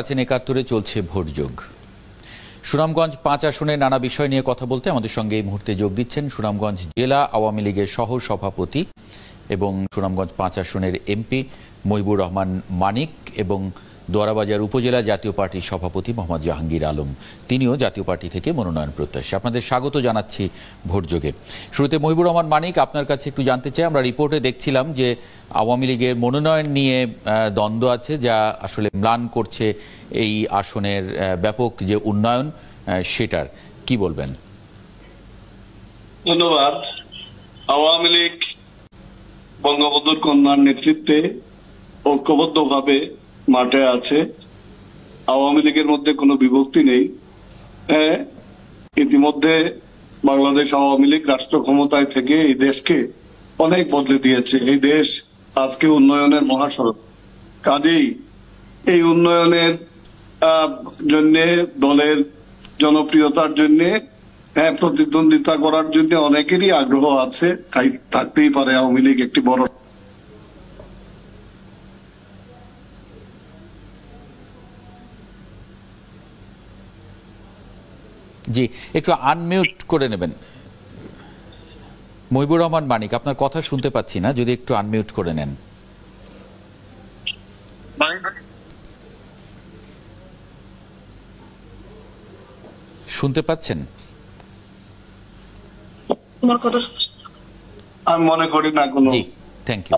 আছেন একাত্তরে চলছে ভোটযোগ। সুনামগঞ্জ 5 আসনে নানা বিষয় নিয়ে কথা বলতে আমাদের সঙ্গে এই মুহূর্তে যোগ দিচ্ছেন সুনামগঞ্জ জেলা আওয়ামী লীগের সহ সভাপতি এবং সুনামগঞ্জ 5 আসনের এমপি মহিবুর রহমান মানিক এবং দোয়ারাবাজার উপজেলা জাতীয় পার্টির সভাপতি মোহাম্মদ জাহাঙ্গীর আলম, তিনিও জাতীয় পার্টি থেকে মনোনয়ন প্রত্যাশী। আপনাদের স্বাগত জানাচ্ছি ভোটযোগে। শুরুতে মহিবুর রহমান মানিক, আপনার কাছে একটু জানতে চাই, আমরা রিপোর্টে দেখছিলাম যে আওয়ামী লীগের মনোনয়ন নিয়ে দ্বন্দ্ব আছে, যা আসলে ম্লান করছে এই আসনের ব্যাপক যে উন্নয়ন সেটার কি বলবেন? ধন্যবাদ। আওয়ামী লীগ বঙ্গবন্ধুর কন্যার নেতৃত্বে ঐক্যবদ্ধভাবে মাঠে আছে। আওয়ামী লীগের মধ্যে কোনো বিভক্তি নেই। ইতিমধ্যে বাংলাদেশ আওয়ামী লীগ রাষ্ট্র ক্ষমতায় থেকে এই দেশকে অনেক বদলে দিয়েছে। এই দেশ আজকে উন্নয়নের মহাসড়ক। কাজেই এই উন্নয়নের জন্য দলের জনপ্রিয়তার জন্য প্রতিদ্বন্দ্বিতা করার জন্য অনেকেরই আগ্রহ আছে। তাই থাকতেই পারে আওয়ামী লীগ একটি বড়। জি, একটু আনমিউট করে নেবেন। মহিবুর রহমান মানিক, আপনার কথা শুনতে পাচ্ছি না, যদি একটু আনমিউট করে নেন। শুনতে পাচ্ছেন? আমি মনে করি না কোনো। জি, থ্যাংক ইউ।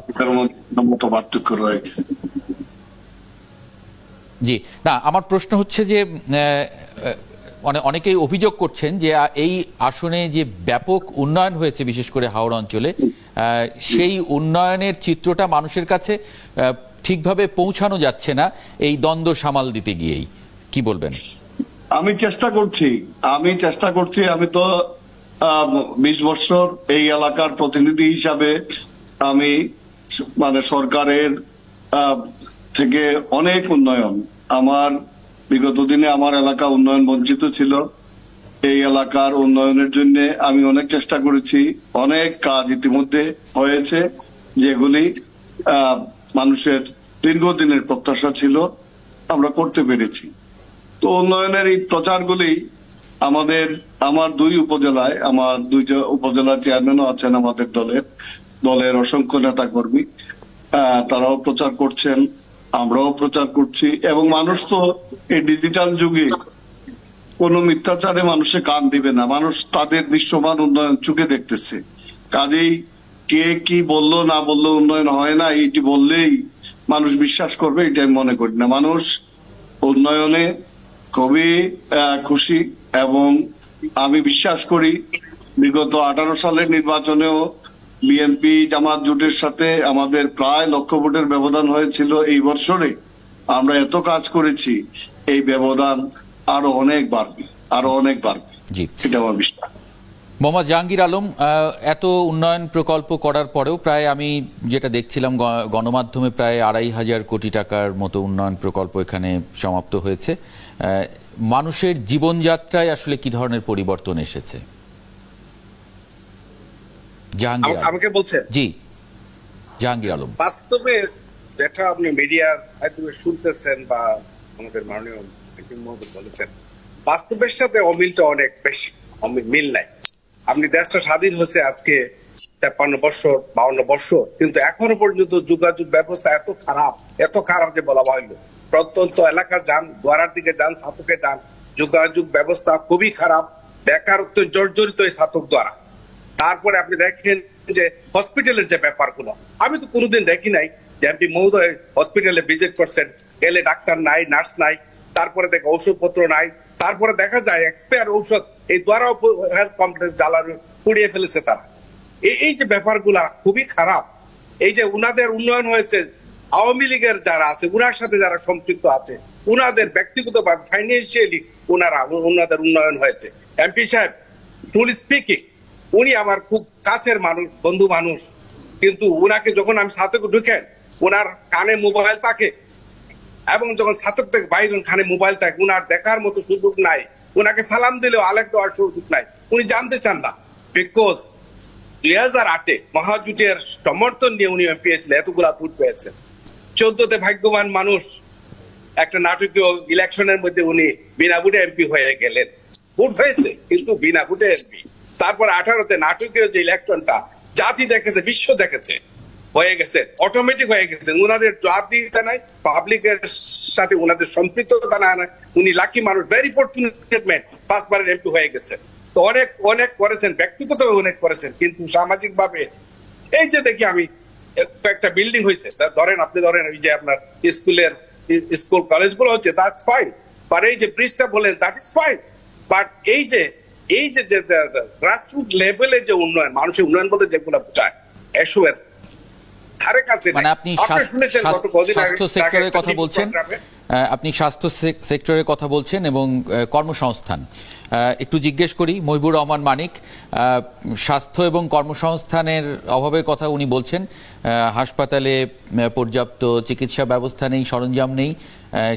মত পার্থক্য রয়েছে। জি, না, আমার প্রশ্ন হচ্ছে যে অনেকেই অভিযোগ করছেন যে এই আসনে যে ব্যাপক উন্নয়ন হয়েছে, বিশেষ করে হাওড়া অঞ্চলে, সেই উন্নয়নের চিত্রটা মানুষের কাছে ঠিকভাবে পৌঁছানো যাচ্ছে না এই দ্বন্দ্ব সামাল দিতে গিয়েই, কি বলবেন? আমি চেষ্টা করছি। আমি তো 20 বছর এই এলাকার প্রতিনিধি হিসাবে আমি সরকারের থেকে অনেক উন্নয়ন, আমার বিগত দিনে আমার এলাকা উন্নয়ন বঞ্চিত ছিল। এই এলাকার উন্নয়নের জন্য আমি অনেক চেষ্টা করেছি। অনেক কাজ ইতিমধ্যে হয়েছে যেগুলি মানুষের দীর্ঘদিনের প্রত্যাশা ছিল, আমরা করতে পেরেছি। তো উন্নয়নের এই প্রচারগুলি আমার 2 উপজেলায়, আমার 2 উপজেলার চেয়ারম্যানও আছেন আমাদের দলের অসংখ্য নেতা কর্মী, তারাও প্রচার করছেন, আমরাও প্রচার করছি। এবং মানুষ তো এই ডিজিটাল যুগে কোনো মিথ্যাচারে মানুষে কান দিবে না। মানুষ তাদের দৃশ্যমান উন্নয়ন চোখে দেখতেছে। কাজেই কে কি বললো না বললো উন্নয়ন হয় না এটি বললেই মানুষ বিশ্বাস করবে, এটা আমি মনে করি না। মানুষ উন্নয়নে খুবই খুশি এবং আমি বিশ্বাস করি বিগত 18 সালের নির্বাচনেও বিএনপি জামাত জোটের সাথে আমাদের প্রায় লক্ষ ভোটের ব্যবধান হয়েছিল। এই বছরে আমরা এত কাজ করেছি, এই ব্যবধান আরো অনেক বাড়বে। জি, এটা আমার বিশ্বাস। মোহাম্মদ জাহাঙ্গীর আলম, এত উন্নয়ন প্রকল্প করার পরেও প্রায় আমি যেটা দেখছিলাম গণমাধ্যমে প্রায় 2,500 কোটি টাকার মতো উন্নয়ন প্রকল্প এখানে সমাপ্ত হয়েছে। মানুষের জীবনযাত্রায় আসলে কি ধরনের পরিবর্তন এসেছে? জাহাঙ্গীর আমাকে বলছেন? জি, জাহাঙ্গীর আলম। বাস্তবে যেটা আপনি মিডিয়ার মাধ্যমে শুনতেছেন বা আমাদের মাননীয় মহোদয় বলেছেন, বাস্তবের সাথে অমিলটা অনেক বেশি, মিল নাই। আপনি দেশটা স্বাধীন হয়েছে আজকে 53 বছর 52 বছর, কিন্তু এখনো পর্যন্ত যোগাযোগ ব্যবস্থা এত খারাপ যে বলা হইল। প্রত্যন্ত এলাকা যান, দোয়ারার দিকে যান, ছাতকে যান, যোগাযোগ ব্যবস্থা খুবই খারাপ। বেকারত্ব জর্জরিত এই ছাতক দ্বারা। তারপরে আপনি দেখেন যে হসপিটালের যে ব্যাপারগুলো, আমি তো কোনোদিন দেখি নাই যে এমপি মহোদয় হসপিটালে ভিজিট করছেন, গেলে ডাক্তার নাই, নার্স নাই, তারপরে দেখে ঔষধপত্র নাই, তারপরে দেখা যায় এক্সপায়ার ঔষধ এই দ্বারা হেলথ কমপ্লেক্স জ্বালানো পুড়িয়ে ফেলেছে তারা। এই যে ব্যাপারগুলা খুবই খারাপ। এই যে উনাদের উন্নয়ন হয়েছে, আওয়ামী লীগের যারা আছে উনার সাথে যারা সম্পৃক্ত আছে, উনাদের ব্যক্তিগত বা ফাইন্যান্সিয়ালি উনাদের উন্নয়ন হয়েছে। এমপি সাহেব ট্রুলি স্পিকিং উনি আমার খুব কাছের মানুষ, বন্ধু মানুষ, কিন্তু উনাকে যখন আমি ছাতক ঢুকেন উনার কানে মোবাইল থাকে, এবং যখন ছাতক থেকে বাইরে কানে মোবাইল থাকে, উনার দেখার মতো সুযোগ নাই। উনাকে সালাম দিলেও আলেক দেওয়ার সুযোগ নাই, উনি জানতে চান না। বিকজ 2008-এ মহাজোটের সমর্থন নিয়ে উনি এমপি ছিলেন, এতগুলা ভোট পেয়েছেন। 14তে ভাগ্যবান মানুষ একটা নাটকীয় ইলেকশনের মধ্যে উনি বিনা ভোটে এমপি হয়ে গেলেন। ভোট হয়েছে কিন্তু বিনা ভোটে এমপি। তারপর 18-তে নাটকীয় যে ইলেকশনটা জাতি দেখেছে, বিশ্ব দেখেছে, হয়ে গেছে, অটোমেটিক হয়ে গেছে। উনাদের জবাবদিহিতা নাই, পাবলিকের সাথে উনাদের সম্পৃক্ততা নাই। উনি লাকি মানুষ, ভেরি ফরচুনেট ম্যান, 5 বারের এমপি হয়ে গেছে। তো অনেক অনেক করেছেন, ব্যক্তিগতভাবে অনেক করেছেন, কিন্তু সামাজিক ভাবে এই যে দেখি আমি একটা বিল্ডিং হয়েছে, ধরেন আপনি ধরেন ওই যে আপনার স্কুল কলেজগুলো হচ্ছে, দ্যাটস ফাইন, বাট এই যে ব্রিজটা বলেন দ্যাট ইজ ফাইন, বাট এই যে গ্রাসরুট লেভেলে যে উন্নয়ন, মানুষের উন্নয়ন বলতে যেগুলো বোঝায় এসবের ধারে কাছে মানে আপনি স্বাস্থ্য সেক্টরের কথা বলছেন, আপনি স্বাস্থ্য সেক্টরের কথা বলছেন এবং কর্মসংস্থান। একটু জিজ্ঞেস করি মহিবুর রহমান মানিক, স্বাস্থ্য এবং কর্মসংস্থানের অভাবের কথা উনি বলছেন। হাসপাতালে পর্যাপ্ত চিকিৎসা ব্যবস্থা নেই, সরঞ্জাম নেই,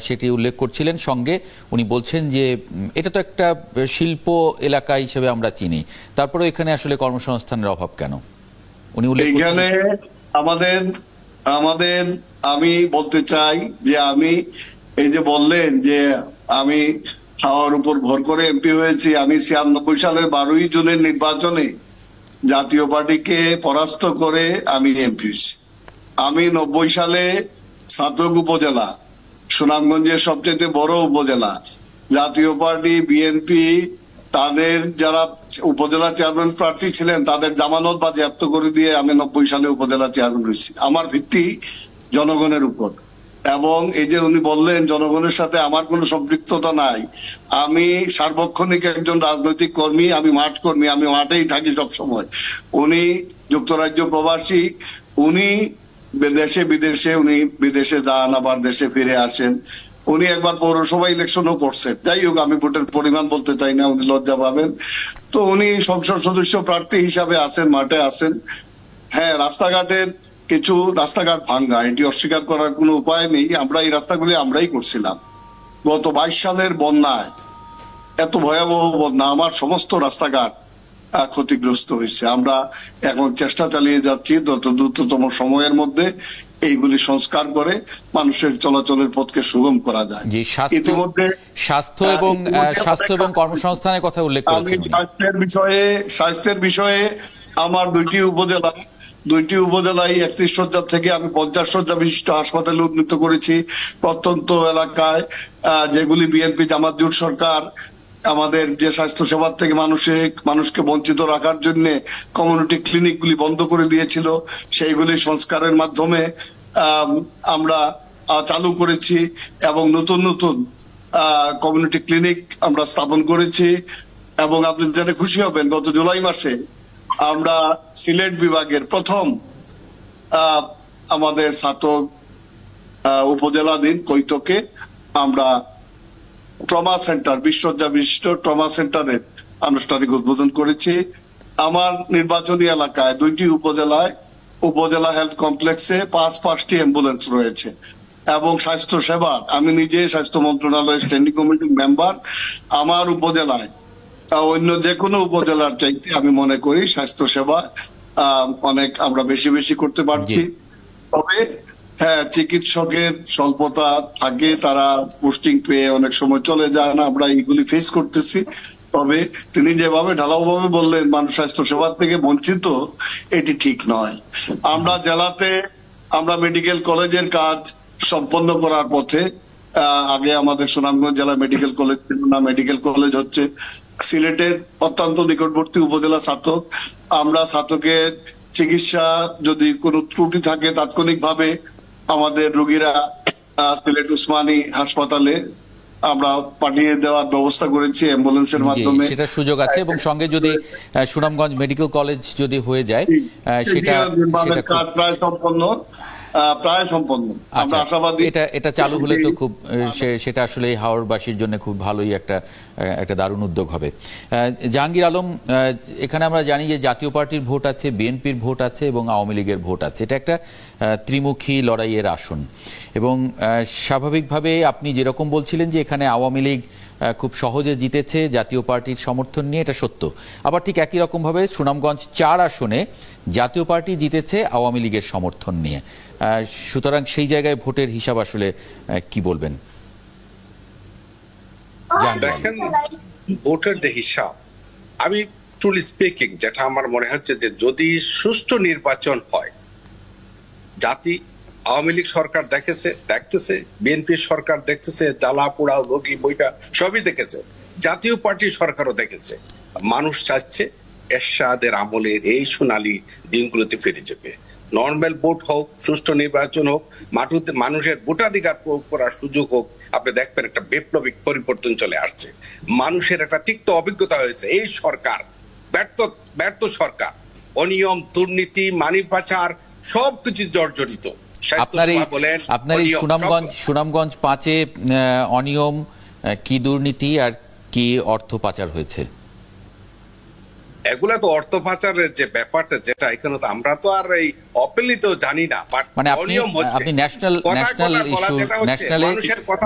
সেটি উল্লেখ করছিলেন। সঙ্গে উনি বলছেন যে এটা তো একটা শিল্প এলাকা হিসেবে আমরা চিনি, তারপরে এখানে আসলে কর্মসংস্থানের অভাব কেন উনি উল্লেখ করছেন। আমাদের আমি বলতে চাই যে আমি এই যে বললেন যে আমি হাওয়ার উপর ভর করে এমপি হয়েছি, আমি 96 সালের 12ই জুনের নির্বাচনে জাতীয় পার্টিকে পরাস্ত করে আমি এমপি হয়েছি। আমি 90 সালে ছাতক উপজেলা, সুনামগঞ্জের সবচেয়ে বড় উপজেলা, জাতীয় পার্টি বিএনপি তাদের যারা উপজেলা চেয়ারম্যান প্রার্থী ছিলেন তাদের জামানত বাজেয়াপ্ত করে দিয়ে আমি 90 সালে উপজেলা চেয়ারম্যান হয়েছি। আমার ভিত্তি জনগণের উপর। এবং এই যে উনি বললেন জনগণের সাথে আমার কোনো সম্পৃক্ততা নাই, আমি সার্বক্ষণিক একজন রাজনৈতিক কর্মী, আমি মাঠ কর্মী, আমি মাঠেই থাকি সবসময়। উনি যুক্তরাজ্য প্রবাসী, উনি দেশে বিদেশে, উনি বিদেশে যান আবার দেশে ফিরে আসেন। উনি একবার পৌরসভা ইলেকশনও করছেন। যাই হোক, আমি ভোটের পরিমাণ বলতে চাই না, উনি লজ্জা পাবেন। তো উনি সংসদ সদস্য প্রার্থী হিসাবে আছেন, মাঠে আছেন। হ্যাঁ, রাস্তাঘাট ভাঙ্গা, এটি অস্বীকার করার কোনো উপায় নেই। আমরা এই রাস্তাগুলি আমরাই করছিলাম। গত 22 সালের বন্যায়, এত ভয়াবহ বন্যা, আমার সমস্ত রাস্তাঘাট ক্ষতিগ্রস্ত হয়েছে। আমরা এখন চেষ্টা চালিয়ে যাচ্ছি যত দ্রুততম সময়ের মধ্যে এইগুলি সংস্কার করে মানুষের চলাচলের পথকে সুগম করা যায়। ইতিমধ্যে স্বাস্থ্য এবং কর্মসংস্থানের কথা উল্লেখ করেছেন। স্বাস্থ্যের বিষয়ে আমার দুইটি উপজেলায় 31 শয্যা থেকে আমি 50 শয্যা বিশিষ্ট হাসপাতালে উন্নীত করেছি। প্রত্যন্ত এলাকায় যেগুলি বিএনপি জামাত জোট সরকার আমাদের যে স্বাস্থ্য সেবার থেকে মানুষকে বঞ্চিত রাখার জন্য কমিউনিটি ক্লিনিক গুলি বন্ধ করে দিয়েছিল, সেইগুলি সংস্কারের মাধ্যমে আমরা চালু করেছি এবং নতুন কমিউনিটি ক্লিনিক আমরা স্থাপন করেছি। এবং আপনি জেনে খুশি হবেন, গত জুলাই মাসে আমরা সিলেট বিভাগের প্রথম আমাদের ছাতক উপজেলাধীন কৈতকে আমরা ট্রমা সেন্টার, 20 শয্যা বিশিষ্ট ট্রমা সেন্টারের আনুষ্ঠানিক উদ্বোধন করেছি। আমার নির্বাচনী এলাকায় 2টি উপজেলা হেলথ কমপ্লেক্সে 5টি অ্যাম্বুলেন্স রয়েছে। এবং স্বাস্থ্য সেবা, আমি নিজে স্বাস্থ্য মন্ত্রণালয়ের স্ট্যান্ডিং কমিটির মেম্বার। আমার উপজেলায় অন্য যে কোনো উপজেলার চাইতে আমি মনে করি স্বাস্থ্য সেবা অনেক আমরা বেশি করতে পারছি। তবে হ্যাঁ, চিকিৎসকের স্বল্পতা থাকে, তারা পোস্টিং পেয়ে অনেক সময় চলে যায় না, আমরা এইগুলি ফেস করতেছি। তবে তিনি যেভাবে ঢালাওভাবে বললেন মানুষ স্বাস্থ্য সেবা থেকে বঞ্চিত, এটি ঠিক নয়। আমরা জেলাতে মেডিকেল কলেজের কাজ সম্পন্ন করার পথে, আগে আমাদের সুনামগঞ্জ জেলা মেডিকেল কলেজ ছিল না, মেডিকেল কলেজ হচ্ছে। সিলেটের অত্যন্ত নিকটবর্তী উপজেলা ছাতক, আমরা ছাতকের চিকিৎসা যদি কোনো ত্রুটি থাকে তাৎক্ষণিকভাবে আমাদের রোগীরা সিলেট উসমানী হাসপাতালে আমরা পাঠিয়ে দেওয়ার ব্যবস্থা করেছি অ্যাম্বুলেন্সের মাধ্যমে। সেটা সুযোগ আছে এবং সঙ্গে যদি সুনামগঞ্জ মেডিকেল কলেজ যদি হয়ে যায় সেটা প্রায় সম্পন্ন। আমরা আশাবাদী এটা চালু হলে তো খুব, সেটা আসলে হাওড়বাসীর জন্য খুব ভালোই একটা দারুণ উদ্যোগ হবে। জাহাঙ্গীর আলম, এখানে আমরা জানি যে জাতীয় পার্টির ভোট আছে, বিএনপির ভোট আছে এবং আওয়ামী লীগের ভোট আছে। এটা একটা ত্রিমুখী লড়াইয়ের আসন এবং স্বাভাবিকভাবে আপনি যেরকম বলছিলেন যে এখানে আওয়ামী লীগ খুব সহজে জিতেছে জাতীয় পার্টির সমর্থন নিয়ে, এটা সত্য। আবার ঠিক একই রকম ভাবে সুনামগঞ্জ 4 আসনে জাতীয় পার্টি জিতেছে আওয়ামী লীগের সমর্থন নিয়ে। সুতরাং সেই জায়গায় ভোটের হিসাব আসলে কি বলবেন? দেখেন ভোটের যে হিসাব, আমি ট্রুলি স্পিকিং যেটা আমার মনে হচ্ছে যে যদি সুষ্ঠু নির্বাচন হয়, জাতি আওয়ামী লীগ সরকার দেখতেছে, বিএনপি সরকার দেখতেছে, জ্বালা পোড়া রোগী বইটা সবই দেখেছে, জাতীয় পার্টির সরকারও দেখেছে, মানুষ চাচ্ছে এরশাদের আমলের এই সোনালী দিনগুলোতে ফিরে যেতে। নর্মাল ভোট হোক, সুষ্ঠু নির্বাচন হোক, মাঠে মানুষের ভোটাধিকার প্রয়োগ করার সুযোগ হোক, আপনি দেখবেন একটা বৈপ্লবিক পরিবর্তন চলে আসছে। মানুষের একটা তিক্ত অভিজ্ঞতা হয়েছে, এই সরকার ব্যর্থ সরকার, অনিয়ম, দুর্নীতি, মানি পাচার সবকিছু জর্জরিত। আপনার এই সুনামগঞ্জ 5-এ অনিয়ম, কি দুর্নীতি আর কি অর্থ পাচার হয়েছে? এগুলা তো অর্থ পাচারের যে ব্যাপারটা, যেটা এখানে তো আমরা তো আর এই অপেলিত জানি না, মানে আপনি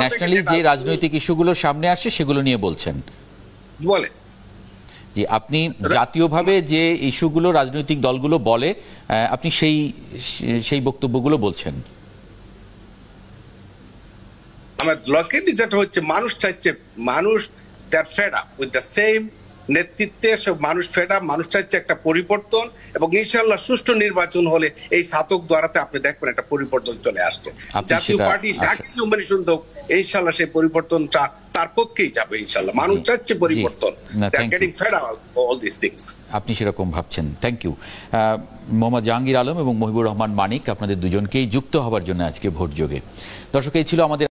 ন্যাশনালি যে রাজনৈতিক ইস্যুগুলো সামনে আসে সেগুলো নিয়ে বলছেন। বলে যে আপনি জাতীয়ভাবে যে ইস্যুগুলো রাজনৈতিক দলগুলো বলে, আপনি সেই বক্তব্যগুলো বলছেন। আমার লকেটই যেটা হচ্ছে, মানুষ চাইছে, মানুষ that fed up with the same নেতৃত্বে, সব মানুষ ফেড আপ, মানুষ চাইছে একটা পরিবর্তন, এবং ইনশাআল্লাহ সুষ্ঠু নির্বাচন হলে এই ছাতক দ্বারাতে আপনি দেখবেন একটা পরিবর্তন চলে আসছে। জাতীয় পার্টি ডাকছিল মানে শুনতো, ইনশাআল্লাহ সেই পরিবর্তনটা তার পক্ষেই যাবে ইনশাআল্লাহ। মানুষ চাচ্ছে পরিবর্তন। আপনি সেরকম ভাবছেন। থ্যাংক ইউ মোহাম্মদ জাহাঙ্গীর আলম এবং মহিবুর রহমান মানিক, আপনাদের দুজনকেই যুক্ত হবার জন্য আজকে ভোট যোগে। দর্শক, এই ছিল আমাদের